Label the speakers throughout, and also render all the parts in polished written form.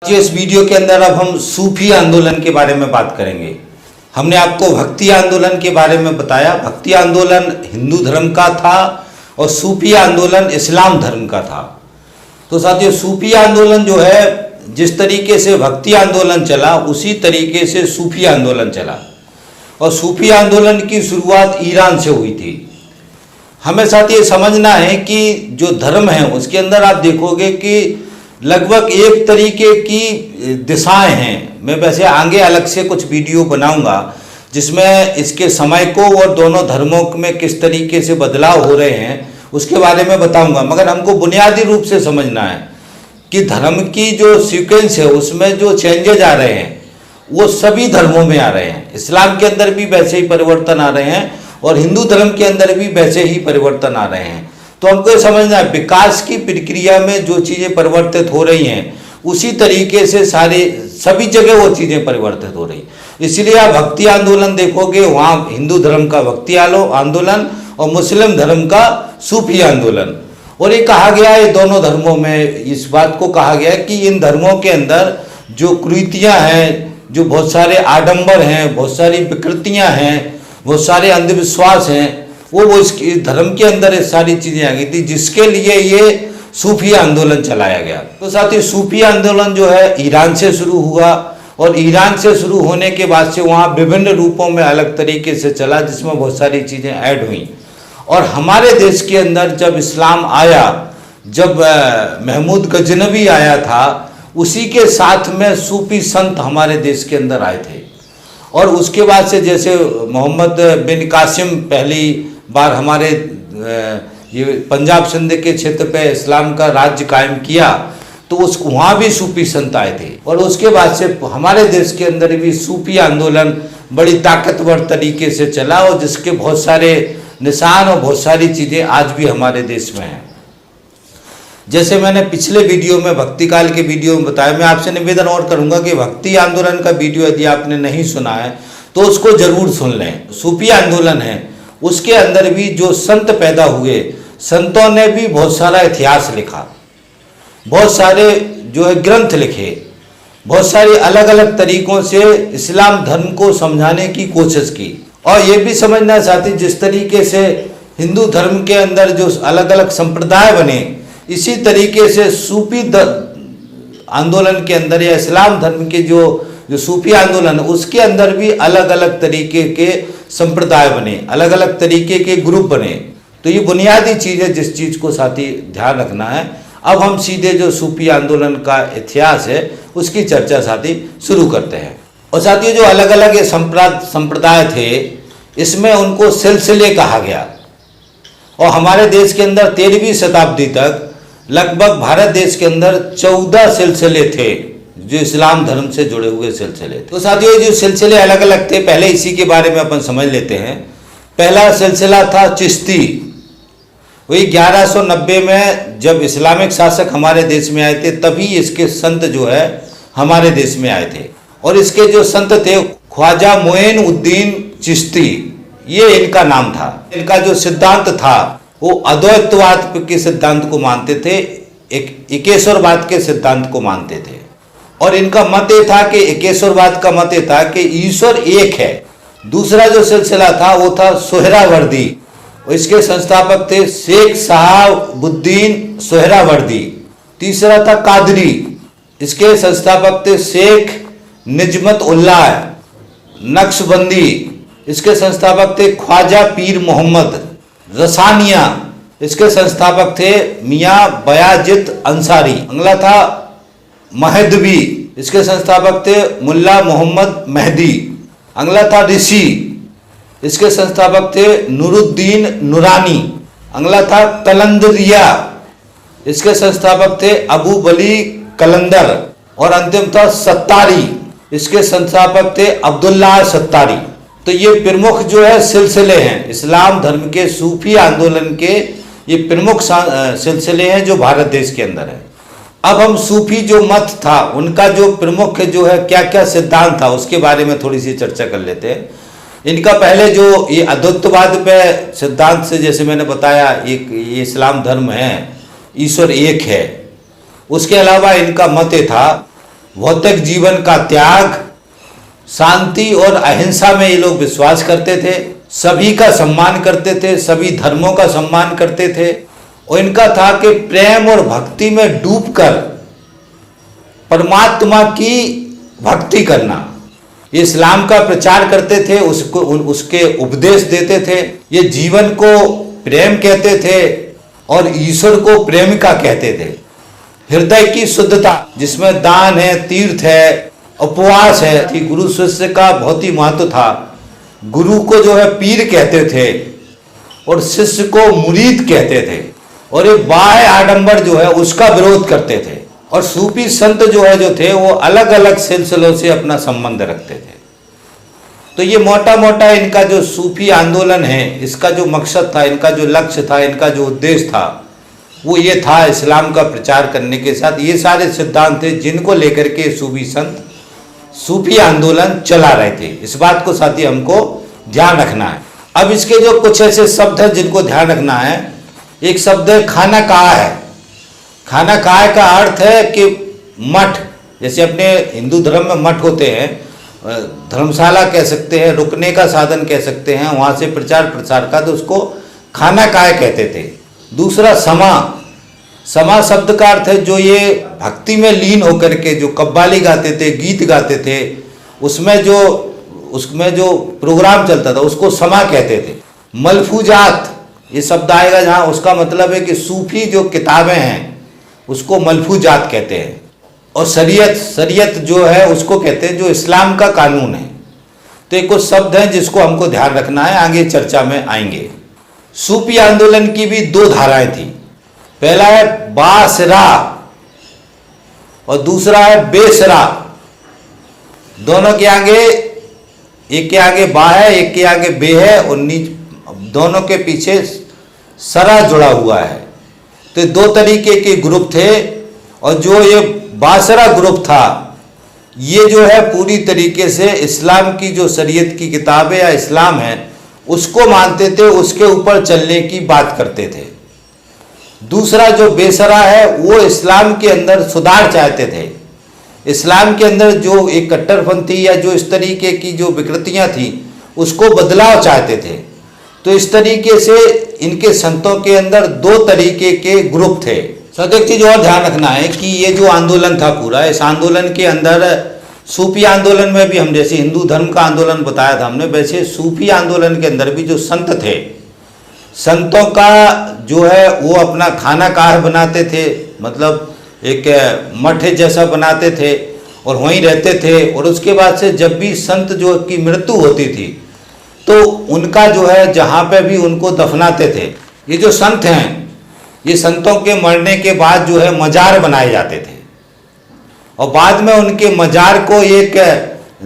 Speaker 1: जो इस वीडियो के अंदर अब हम सूफी आंदोलन के बारे में बात करेंगे। हमने आपको भक्ति आंदोलन के बारे में बताया। भक्ति आंदोलन हिंदू धर्म का था और सूफी आंदोलन इस्लाम धर्म का था। तो साथियों, सूफी आंदोलन जो है, जिस तरीके से भक्ति आंदोलन चला उसी तरीके से सूफी आंदोलन चला। और सूफी आंदोलन की शुरुआत ईरान से हुई थी। हमें साथ ये समझना है कि जो धर्म है उसके अंदर आप देखोगे कि लगभग एक तरीके की दिशाएं हैं। मैं वैसे आगे अलग से कुछ वीडियो बनाऊंगा जिसमें इसके समय को और दोनों धर्मों में किस तरीके से बदलाव हो रहे हैं उसके बारे में बताऊंगा। मगर हमको बुनियादी रूप से समझना है कि धर्म की जो सीक्वेंस है उसमें जो चेंजेज आ रहे हैं वो सभी धर्मों में आ रहे हैं। इस्लाम के अंदर भी वैसे ही परिवर्तन आ रहे हैं और हिंदू धर्म के अंदर भी वैसे ही परिवर्तन आ रहे हैं। तो हमको ये समझना है विकास की प्रक्रिया में जो चीज़ें परिवर्तित हो रही हैं उसी तरीके से सभी जगह वो चीज़ें परिवर्तित हो रही। इसलिए आप भक्ति आंदोलन देखोगे, वहाँ हिंदू धर्म का भक्ति आंदोलन और मुस्लिम धर्म का सूफी आंदोलन। और ये कहा गया है दोनों धर्मों में, इस बात को कहा गया है कि इन धर्मों के अंदर जो कुरीतियाँ हैं, जो बहुत सारे आडंबर हैं, बहुत सारी विकृतियाँ हैं, बहुत सारे अंधविश्वास हैं, वो इस धर्म के अंदर ये सारी चीज़ें आ गई थी, जिसके लिए ये सूफी आंदोलन चलाया गया। तो साथ ही सूफी आंदोलन जो है ईरान से शुरू हुआ और ईरान से शुरू होने के बाद से वहाँ विभिन्न रूपों में अलग तरीके से चला, जिसमें बहुत सारी चीज़ें ऐड हुई। और हमारे देश के अंदर जब इस्लाम आया, जब महमूद गजनवी आया था, उसी के साथ में सूफी संत हमारे देश के अंदर आए थे। और उसके बाद से जैसे मोहम्मद बिन कासिम पहली बार हमारे ये पंजाब सिंध के क्षेत्र पे इस्लाम का राज्य कायम किया, तो वहाँ भी सूफी संत आए थे। और उसके बाद से हमारे देश के अंदर भी सूफी आंदोलन बड़ी ताकतवर तरीके से चला और जिसके बहुत सारे निशान और बहुत सारी चीज़ें आज भी हमारे देश में हैं। जैसे मैंने पिछले वीडियो में भक्ति काल के वीडियो में बताया, मैं आपसे निवेदन और करूंगा कि भक्ति आंदोलन का वीडियो यदि आपने नहीं सुना है तो उसको जरूर सुन लें। सूफी आंदोलन है, उसके अंदर भी जो संत पैदा हुए, संतों ने भी बहुत सारा इतिहास लिखा, बहुत सारे जो है ग्रंथ लिखे, बहुत सारी अलग अलग तरीकों से इस्लाम धर्म को समझाने की कोशिश की। और ये भी समझना चाहती जिस तरीके से हिंदू धर्म के अंदर जो अलग अलग संप्रदाय बने, इसी तरीके से सूफी आंदोलन के अंदर या इस्लाम धर्म के जो सूफी आंदोलन उसके अंदर भी अलग अलग तरीके के संप्रदाय बने, अलग अलग तरीके के ग्रुप बने। तो ये बुनियादी चीज़ है जिस चीज़ को साथी ध्यान रखना है। अब हम सीधे जो सूफी आंदोलन का इतिहास है उसकी चर्चा साथी शुरू करते हैं। और साथियों, जो अलग अलग ये संप्रदाय थे इसमें उनको सिलसिले कहा गया। और हमारे देश के अंदर 13वीं शताब्दी तक लगभग भारत देश के अंदर 14 सिलसिले थे जो इस्लाम धर्म से जुड़े हुए सिलसिले थे। तो साथियों, जो सिलसिले अलग अलग थे, पहले इसी के बारे में अपन समझ लेते हैं। पहला सिलसिला था चिश्ती। वही 1190 में जब इस्लामिक शासक हमारे देश में आए थे तभी इसके संत जो है हमारे देश में आए थे। और इसके जो संत थे ख्वाजा मोइन उद्दीन चिश्ती, ये इनका नाम था। इनका जो सिद्धांत था वो अद्वैतवाद के सिद्धांत को मानते थे, एकेश्वरवाद के सिद्धांत को मानते थे। और इनका मत ये था कि एकेश्वरवाद का मत ये था कि ईश्वर एक है। दूसरा जो सिलसिला था वो था सोहरावर्दी, इसके संस्थापक थे शेख शहाबुद्दीन सोहरावर्दी। तीसरा था कादरी, इसके संस्थापक थे शेख निजमत उल्लाह नक्शबंदी, इसके संस्थापक थे ख्वाजा पीर मोहम्मद रसानिया, इसके संस्थापक थे मियाँ बयाजिद अंसारी। अगला था महदवी, इसके संस्थापक थे मुल्ला मोहम्मद मेहदी। अगला था ऋषि, इसके संस्थापक थे नूरुद्दीन नूरानी। अगला था कलंदरिया, इसके संस्थापक थे अबू बली कलंदर। और अंतिम था सत्तारी, इसके संस्थापक थे अब्दुल्ला सत्तारी। तो ये प्रमुख जो है सिलसिले हैं इस्लाम धर्म के सूफी आंदोलन के, ये प्रमुख सिलसिले हैं जो भारत देश के अंदर है। अब हम सूफी जो मत था उनका जो प्रमुख जो है क्या क्या सिद्धांत था उसके बारे में थोड़ी सी चर्चा कर लेते हैं। इनका पहले जो ये अद्वैतवाद पे सिद्धांत से, जैसे मैंने बताया, एक ये इस्लाम धर्म है, ईश्वर एक है। उसके अलावा इनका मत था भौतिक जीवन का त्याग, शांति और अहिंसा में ये लोग विश्वास करते थे। सभी का सम्मान करते थे, सभी धर्मों का सम्मान करते थे। और इनका था कि प्रेम और भक्ति में डूबकर परमात्मा की भक्ति करना। ये इस्लाम का प्रचार करते थे, उसके उपदेश देते थे। ये जीवन को प्रेम कहते थे और ईश्वर को प्रेमिका कहते थे। हृदय की शुद्धता, जिसमें दान है, तीर्थ है, उपवास है, कि गुरु शिष्य का बहुत ही महत्व था। गुरु को जो है पीर कहते थे और शिष्य को मुरीद कहते थे। और एक बाह्य आडंबर जो है उसका विरोध करते थे। और सूफी संत जो थे वो अलग अलग सिलसिलों से अपना संबंध रखते थे। तो ये मोटा मोटा इनका जो सूफी आंदोलन है, इसका जो मकसद था, इनका जो लक्ष्य था, इनका जो उद्देश्य था, वो ये था इस्लाम का प्रचार करने के साथ ये सारे सिद्धांत थे जिनको लेकर के सूफी संत सूफी आंदोलन चला रहे थे। इस बात को साथी हमको ध्यान रखना है। अब इसके जो कुछ ऐसे शब्द हैं जिनको ध्यान रखना है। एक शब्द है खाना कहा है। खाना कहा का अर्थ है कि मठ, जैसे अपने हिंदू धर्म में मठ होते हैं, धर्मशाला कह सकते हैं, रुकने का साधन कह सकते हैं, वहाँ से प्रचार प्रसार का, तो उसको खाना काय कहते थे। दूसरा समा, समा शब्द का अर्थ है जो ये भक्ति में लीन होकर के जो कव्वाली गाते थे, गीत गाते थे, उसमें जो प्रोग्राम चलता था उसको समा कहते थे। मलफूजात ये शब्द आएगा जहाँ, उसका मतलब है कि सूफी जो किताबें हैं उसको मलफूजात कहते हैं। और शरीयत जो है उसको कहते हैं जो इस्लाम का कानून है। तो ये कुछ शब्द हैं जिसको हमको ध्यान रखना है, आगे चर्चा में आएंगे। सूफी आंदोलन की भी दो धाराएं थी। पहला है बासरा और दूसरा है बेसरा। दोनों के आगे, एक के आगे बा है, एक के आगे बे है और दोनों के पीछे सरा जुड़ा हुआ है। तो दो तरीके के ग्रुप थे। और जो ये बासरा ग्रुप था, ये जो है पूरी तरीके से इस्लाम की जो शरीयत की किताबें या इस्लाम है उसको मानते थे, उसके ऊपर चलने की बात करते थे। दूसरा जो बेसरा है वो इस्लाम के अंदर सुधार चाहते थे। इस्लाम के अंदर जो एक कट्टरपंथी या जो इस तरीके की जो विकृतियां थी उसको बदलाव चाहते थे। तो इस तरीके से इनके संतों के अंदर दो तरीके के ग्रुप थे। सर एक चीज और ध्यान रखना है कि ये जो आंदोलन था पूरा, इस आंदोलन के अंदर सूफी आंदोलन में भी हम जैसे हिंदू धर्म का आंदोलन बताया था हमने, वैसे सूफी आंदोलन के अंदर भी जो संत थे, संतों का जो है वो अपना खाना काह बनाते थे, मतलब एक मठ जैसा बनाते थे और वहीं रहते थे। और उसके बाद से जब भी संत जो की मृत्यु होती थी तो उनका जो है जहाँ पे भी उनको दफनाते थे। ये जो संत हैं, ये संतों के मरने के बाद जो है मजार बनाए जाते थे और बाद में उनके मजार को एक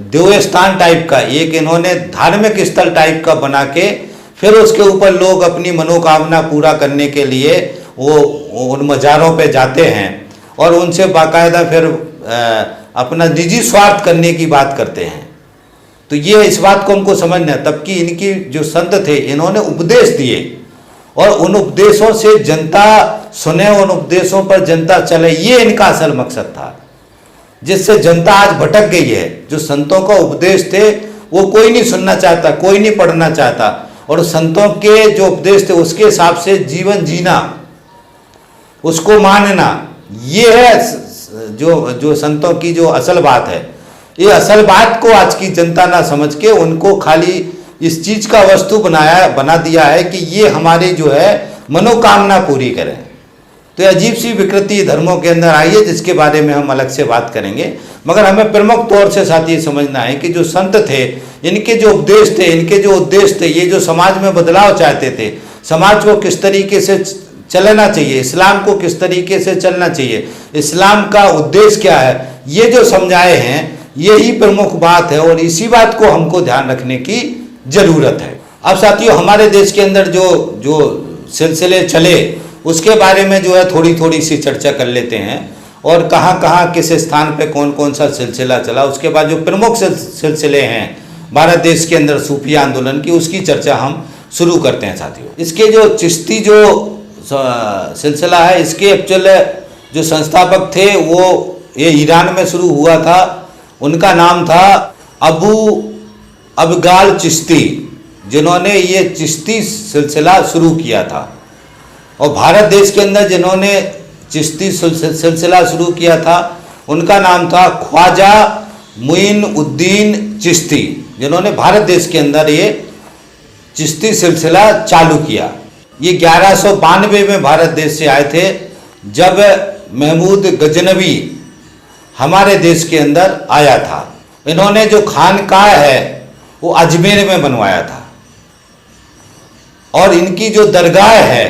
Speaker 1: देवस्थान टाइप का, एक इन्होंने धार्मिक स्थल टाइप का बना के फिर उसके ऊपर लोग अपनी मनोकामना पूरा करने के लिए वो उन मजारों पे जाते हैं और उनसे बाकायदा फिर अपना निजी स्वार्थ करने की बात करते हैं। तो ये इस बात को हमको समझना है। तब कि इनकी जो संत थे इन्होंने उपदेश दिए और उन उपदेशों से जनता सुने, उन उपदेशों पर जनता चले, ये इनका असल मकसद था, जिससे जनता आज भटक गई है। जो संतों का उपदेश थे वो कोई नहीं सुनना चाहता, कोई नहीं पढ़ना चाहता, और संतों के जो उपदेश थे उसके हिसाब से जीवन जीना, उसको मानना, ये है जो संतों की जो असल बात है। ये असल बात को आज की जनता ना समझ के उनको खाली इस चीज का वस्तु बना दिया है कि ये हमारी जो है मनोकामना पूरी करें। तो अजीब सी विकृति धर्मों के अंदर आई है जिसके बारे में हम अलग से बात करेंगे। मगर हमें प्रमुख तौर से साथ ये समझना है कि जो संत थे, इनके जो उपदेश थे, इनके जो उद्देश्य थे, ये जो समाज में बदलाव चाहते थे, समाज को किस तरीके से चलना चाहिए, इस्लाम को किस तरीके से चलना चाहिए, इस्लाम का उद्देश्य क्या है, ये जो समझाए हैं यही प्रमुख बात है और इसी बात को हमको ध्यान रखने की जरूरत है। अब साथियों हमारे देश के अंदर जो सिलसिले चले उसके बारे में जो है थोड़ी थोड़ी सी चर्चा कर लेते हैं और कहाँ कहाँ किस स्थान पे कौन कौन सा सिलसिला चला। उसके बाद जो प्रमुख सिलसिले हैं भारत देश के अंदर सूफी आंदोलन की, उसकी चर्चा हम शुरू करते हैं साथियों। इसके जो चिश्ती जो सिलसिला है, इसके एक्चुअल जो संस्थापक थे वो ये ईरान में शुरू हुआ था। उनका नाम था अबू अबगाल चिश्ती, जिन्होंने ये चिश्ती सिलसिला शुरू किया था। और भारत देश के अंदर जिन्होंने चिश्ती सिलसिला शुरू किया था उनका नाम था ख्वाजा मुइन उद्दीन चिश्ती, जिन्होंने भारत देश के अंदर ये चिश्ती सिलसिला चालू किया। ये 1192 में भारत देश से आए थे, जब महमूद गजनवी हमारे देश के अंदर आया था। इन्होंने जो खानकाह है वो अजमेर में बनवाया था, और इनकी जो दरगाह है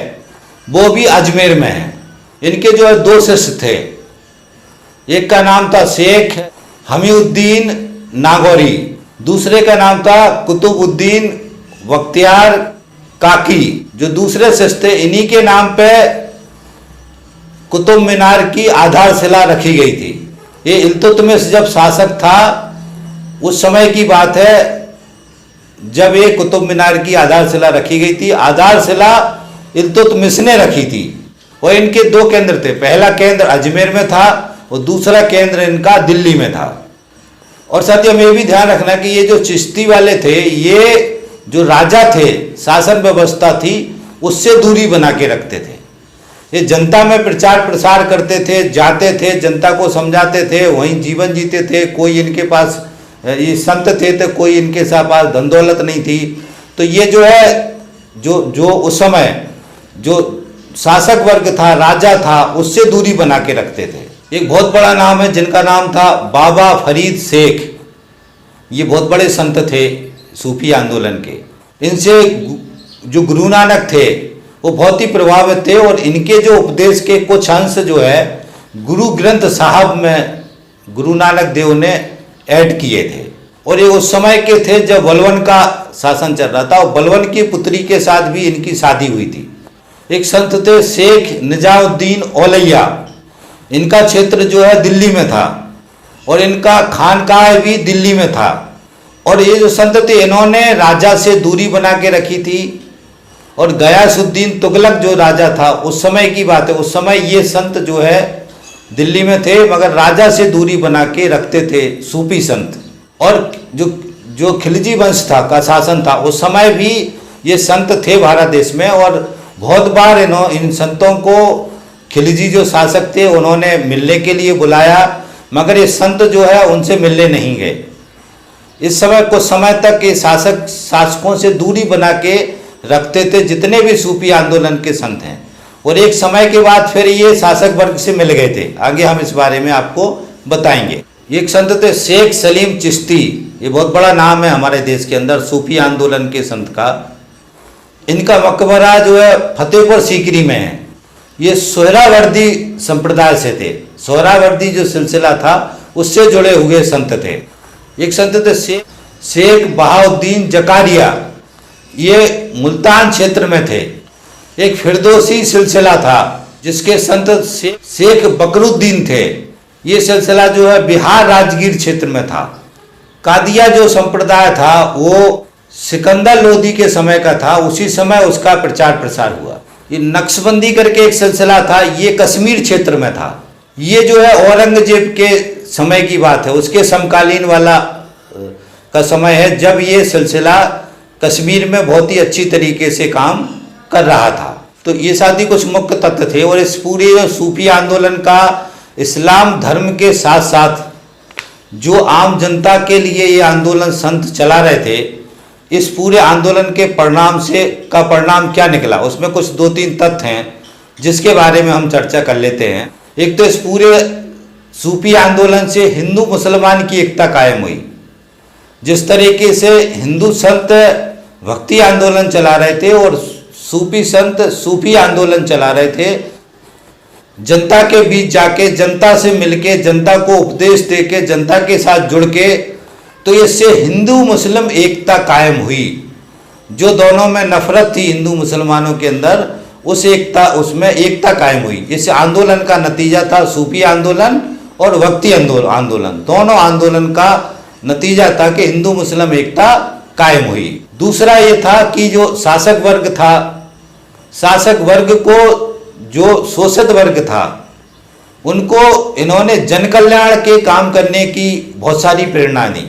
Speaker 1: वो भी अजमेर में है। इनके जो है 2 शिष्य थे, एक का नाम था शेख हमीउद्दीन नागौरी, दूसरे का नाम था कुतुबुद्दीन बख्तियार काकी। जो दूसरे शिष्य थे इन्हीं के नाम पे कुतुब मीनार की आधारशिला रखी गई थी। ये इल्तुतमिश जब शासक था उस समय की बात है, जब ये कुतुब मीनार की आधारशिला रखी गई थी। आधारशिला इल्तुतमिश ने रखी थी, और इनके 2 केंद्र थे। पहला केंद्र अजमेर में था और दूसरा केंद्र इनका दिल्ली में था। और साथियों में भी ध्यान रखना कि ये जो चिश्ती वाले थे, ये जो राजा थे, शासन व्यवस्था थी, उससे दूरी बना के रखते थे। ये जनता में प्रचार प्रसार करते थे, जाते थे, जनता को समझाते थे, वहीं जीवन जीते थे। कोई इनके पास, ये संत थे तो कोई इनके पास धन दौलत नहीं थी। तो ये जो है जो उस समय जो शासक वर्ग था, राजा था, उससे दूरी बना के रखते थे। एक बहुत बड़ा नाम है जिनका नाम था बाबा फरीद शेख। ये बहुत बड़े संत थे सूफी आंदोलन के। इनसे जो गुरु नानक थे वो बहुत ही प्रभावित थे, और इनके जो उपदेश के कुछ अंश जो है गुरु ग्रंथ साहब में गुरु नानक देव ने ऐड किए थे। और ये उस समय के थे जब बलवन का शासन चल रहा था, और बलवन की पुत्री के साथ भी इनकी शादी हुई थी। एक संत थे शेख निजामुद्दीन औलैया, इनका क्षेत्र जो है दिल्ली में था, और इनका खानकाह भी दिल्ली में था। और ये जो संत थे इन्होंने राजा से दूरी बना के रखी थी। और गयासुद्दीन तुगलक जो राजा था, उस समय की बात है, उस समय ये संत जो है दिल्ली में थे, मगर राजा से दूरी बना के रखते थे सूफी संत। और जो खिलजी वंश था का शासन था, उस समय भी ये संत थे भारत देश में। और बहुत बार इन संतों को खिलजी जो शासक थे उन्होंने मिलने के लिए बुलाया, मगर ये संत जो है उनसे मिलने नहीं गए। इस समय कुछ समय तक ये शासकों से दूरी बना के रखते थे जितने भी सूफी आंदोलन के संत हैं। और एक समय के बाद फिर ये शासक वर्ग से मिल गए थे। आगे हम इस बारे में आपको बताएंगे। एक संत थे शेख सलीम चिश्ती, ये बहुत बड़ा नाम है हमारे देश के अंदर सूफी आंदोलन के संत का। इनका मकबरा जो है फतेहपुर सीकरी में है। ये सोहरावर्दी संप्रदाय से थे। सोहरावर्दी जो सिलसिला था उससे जुड़े हुए संत थे। एक संत थे शेख बहाउद्दीन जकारिया, ये मुल्तान क्षेत्र में थे। एक फिरदौसी सिलसिला था जिसके संत शेख बकरुद्दीन थे। ये सिलसिला जो है बिहार राजगीर क्षेत्र में था। कादिया जो संप्रदाय था वो सिकंदर लोदी के समय का था, उसी समय उसका प्रचार प्रसार हुआ। ये नक्शबंदी करके एक सिलसिला था, ये कश्मीर क्षेत्र में था। ये जो है औरंगजेब के समय की बात है, उसके समकालीन वाला का समय है, जब ये सिलसिला कश्मीर में बहुत ही अच्छी तरीके से काम कर रहा था। तो ये साथी कुछ मुख्य तत्व थे। और इस पूरे सूफी आंदोलन का इस्लाम धर्म के साथ साथ जो आम जनता के लिए ये आंदोलन संत चला रहे थे, इस पूरे आंदोलन के परिणाम क्या निकला, उसमें कुछ 2-3 तथ्य हैं जिसके बारे में हम चर्चा कर लेते हैं। एक तो इस पूरे सूफी आंदोलन से हिंदू मुसलमान की एकता कायम हुई। जिस तरीके से हिंदू संत भक्ति आंदोलन चला रहे थे और सूफी संत सूफी आंदोलन चला रहे थे, जनता के बीच जाके, जनता से मिलके, जनता को उपदेश देके, जनता के साथ जुड़ के, तो इससे हिंदू मुस्लिम एकता कायम हुई। जो दोनों में नफरत थी हिंदू मुसलमानों के अंदर, उसमें एकता कायम हुई। इस आंदोलन का नतीजा था सूफी आंदोलन और भक्ति आंदोलन, दोनों आंदोलन का नतीजा था कि हिंदू मुस्लिम एकता कायम हुई। दूसरा ये था कि जो शासक वर्ग था, शासक वर्ग को जो शोषित वर्ग था उनको इन्होंने जन कल्याण के काम करने की बहुत सारी प्रेरणा दी,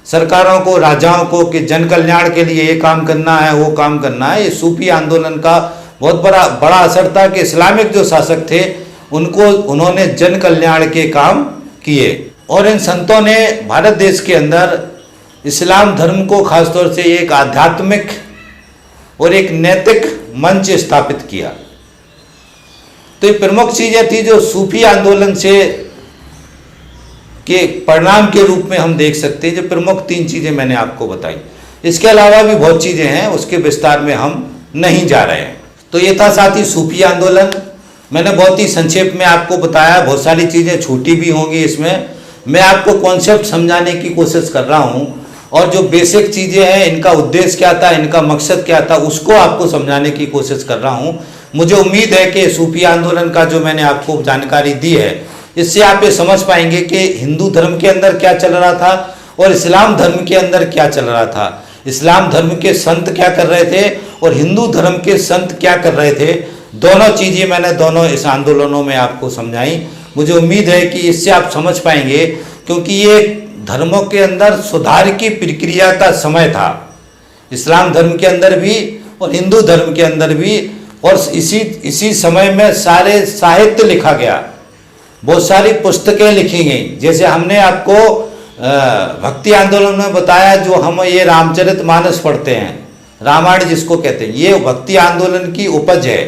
Speaker 1: सरकारों को, राजाओं को, कि जन कल्याण के लिए ये काम करना है, वो काम करना है। ये सूफी आंदोलन का बहुत बड़ा असर था कि इस्लामिक जो शासक थे उनको उन्होंने जन कल्याण के काम किए। और इन संतों ने भारत देश के अंदर इस्लाम धर्म को खासतौर से एक आध्यात्मिक और एक नैतिक मंच स्थापित किया। तो ये प्रमुख चीज़ें थी जो सूफी आंदोलन से के परिणाम के रूप में हम देख सकते हैं। जो प्रमुख 3 चीज़ें मैंने आपको बताई, इसके अलावा भी बहुत चीज़ें हैं, उसके विस्तार में हम नहीं जा रहे हैं। तो ये था साथी सूफी आंदोलन। मैंने बहुत ही संक्षेप में आपको बताया, बहुत सारी चीज़ें छूटी भी होंगी इसमें। मैं आपको कॉन्सेप्ट समझाने की कोशिश कर रहा हूँ और जो बेसिक चीज़ें हैं, इनका उद्देश्य क्या था, इनका मकसद क्या था, उसको आपको समझाने की कोशिश कर रहा हूँ। मुझे उम्मीद है कि सूफी आंदोलन का जो मैंने आपको जानकारी दी है, इससे आप ये समझ पाएंगे कि हिंदू धर्म के अंदर क्या चल रहा था और इस्लाम धर्म के अंदर क्या चल रहा था। इस्लाम धर्म के संत क्या कर रहे थे और हिंदू धर्म के संत क्या कर रहे थे। दोनों चीज़ें मैंने दोनों इस आंदोलनों में आपको समझाई। मुझे उम्मीद है कि इससे आप समझ पाएंगे, क्योंकि ये धर्मों के अंदर सुधार की प्रक्रिया का समय था, इस्लाम धर्म के अंदर भी और हिंदू धर्म के अंदर भी। और इसी समय में सारे साहित्य लिखा गया, बहुत सारी पुस्तकें लिखी गई। जैसे हमने आपको भक्ति आंदोलन में बताया, जो हम ये रामचरितमानस पढ़ते हैं, रामायण जिसको कहते हैं, ये भक्ति आंदोलन की उपज है।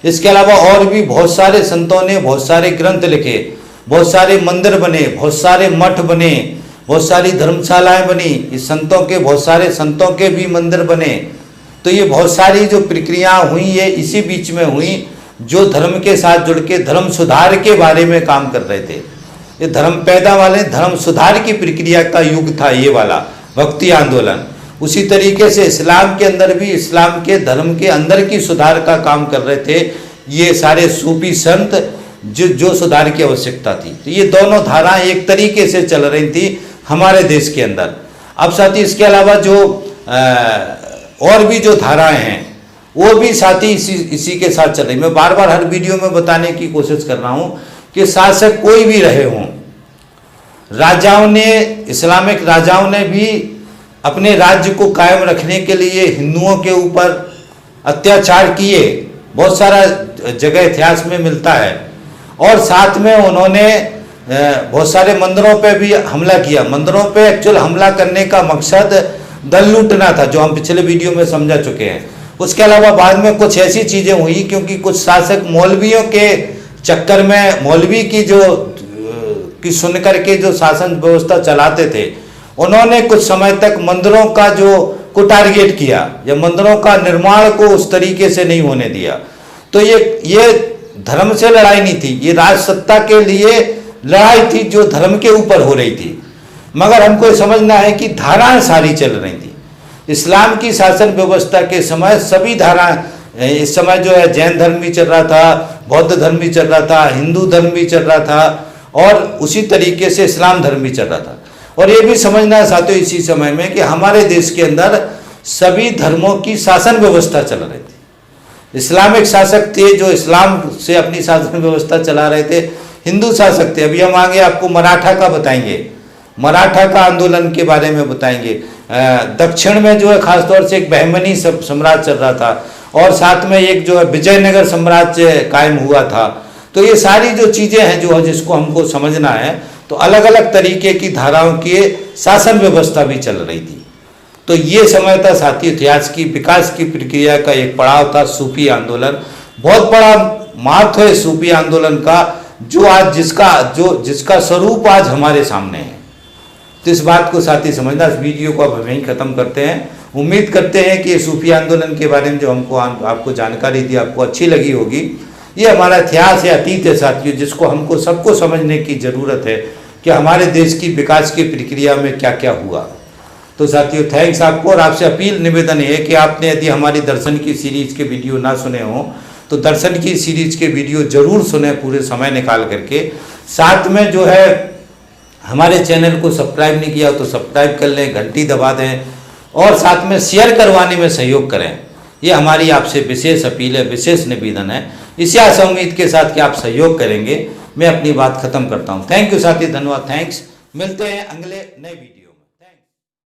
Speaker 1: इसके अलावा और भी बहुत सारे संतों ने बहुत सारे ग्रंथ लिखे, बहुत सारे मंदिर बने, बहुत सारे मठ बने, बहुत सारी धर्मशालाएं बनी। इस संतों के, बहुत सारे संतों के भी मंदिर बने। तो ये बहुत सारी जो प्रक्रिया हुई, ये इसी बीच में हुई, जो धर्म के साथ जुड़ के धर्म सुधार के बारे में काम कर रहे थे। ये धर्म पैदा वाले धर्म सुधार की प्रक्रिया का युग था ये वाला भक्ति आंदोलन। उसी तरीके से इस्लाम के अंदर भी, इस्लाम के धर्म के अंदर की सुधार का काम कर रहे थे ये सारे सूफी संत, जो सुधार की आवश्यकता थी। तो ये दोनों धाराएं एक तरीके से चल रही थी हमारे देश के अंदर। अब साथी इसके अलावा जो और भी जो धाराएं हैं, वो भी साथी इसी के साथ चल रही। मैं बार बार हर वीडियो में बताने की कोशिश कर रहा हूँ कि शासक कोई भी रहे हों, राजाओं ने, इस्लामिक राजाओं ने भी अपने राज्य को कायम रखने के लिए हिंदुओं के ऊपर अत्याचार किए, बहुत सारा जगह इतिहास में मिलता है। और साथ में उन्होंने बहुत सारे मंदिरों पे भी हमला किया। मंदिरों पे एक्चुअल हमला करने का मकसद दल लूटना था, जो हम पिछले वीडियो में समझा चुके हैं। उसके अलावा बाद में कुछ ऐसी चीज़ें हुई, क्योंकि कुछ शासक मौलवियों के चक्कर में, मौलवी की सुन करके जो शासन व्यवस्था चलाते थे, उन्होंने कुछ समय तक मंदिरों का को टारगेट किया, या मंदिरों का निर्माण को उस तरीके से नहीं होने दिया। तो ये धर्म से लड़ाई नहीं थी, ये राज सत्ता के लिए लड़ाई थी जो धर्म के ऊपर हो रही थी। मगर हमको ये समझना है कि धाराएं सारी चल रही थी। इस्लाम की शासन व्यवस्था के समय सभी धाराएं, इस समय जो है जैन धर्म भी चल रहा था, बौद्ध धर्म भी चल रहा था, हिंदू धर्म भी चल रहा था, और उसी तरीके से इस्लाम धर्म भी चल रहा था। और ये भी समझना है साथियों इसी समय में कि हमारे देश के अंदर सभी धर्मों की शासन व्यवस्था चल रही थी। इस्लामिक शासक थे जो इस्लाम से अपनी शासन व्यवस्था चला रहे थे, हिंदू शासक थे। अभी हम आगे आपको मराठा का बताएंगे, मराठा का आंदोलन के बारे में बताएंगे। दक्षिण में जो है खासतौर से एक बहमनी साम्राज्य चल रहा था, और साथ में एक जो है विजयनगर साम्राज्य कायम हुआ था। तो ये सारी जो चीज़ें हैं जो जिसको हमको समझना है, तो अलग अलग तरीके की धाराओं की शासन व्यवस्था भी चल रही थी। तो ये समय था साथी इतिहास की विकास की प्रक्रिया का एक पड़ाव था सूफी आंदोलन। बहुत बड़ा महत्व है सूफी आंदोलन का, जो आज जिसका स्वरूप आज हमारे सामने है। तो इस बात को साथी समझना। इस वीडियो को अब हम यहीं ख़त्म करते हैं। उम्मीद करते हैं कि सूफी आंदोलन के बारे में जो हमको आपको जानकारी दी आपको अच्छी लगी होगी। ये हमारा इतिहास है, अतीत है साथियों, जिसको हमको सबको समझने की ज़रूरत है कि हमारे देश की विकास की प्रक्रिया में क्या क्या हुआ। तो साथियों थैंक्स आपको, और आपसे अपील निवेदन है कि आपने यदि हमारी दर्शन की सीरीज़ के वीडियो ना सुने हों तो दर्शन की सीरीज़ के वीडियो ज़रूर सुने पूरे समय निकाल करके। साथ में जो है हमारे चैनल को सब्सक्राइब नहीं किया तो सब्सक्राइब कर लें, घंटी दबा दें, और साथ में शेयर करवाने में सहयोग करें। ये हमारी आपसे विशेष अपील है, विशेष निवेदन है। इसी आशा उम्मीद के साथ कि आप सहयोग करेंगे। मैं अपनी बात खत्म करता हूँ। थैंक यू साथी, धन्यवाद, थैंक्स। मिलते हैं अगले नए वीडियो।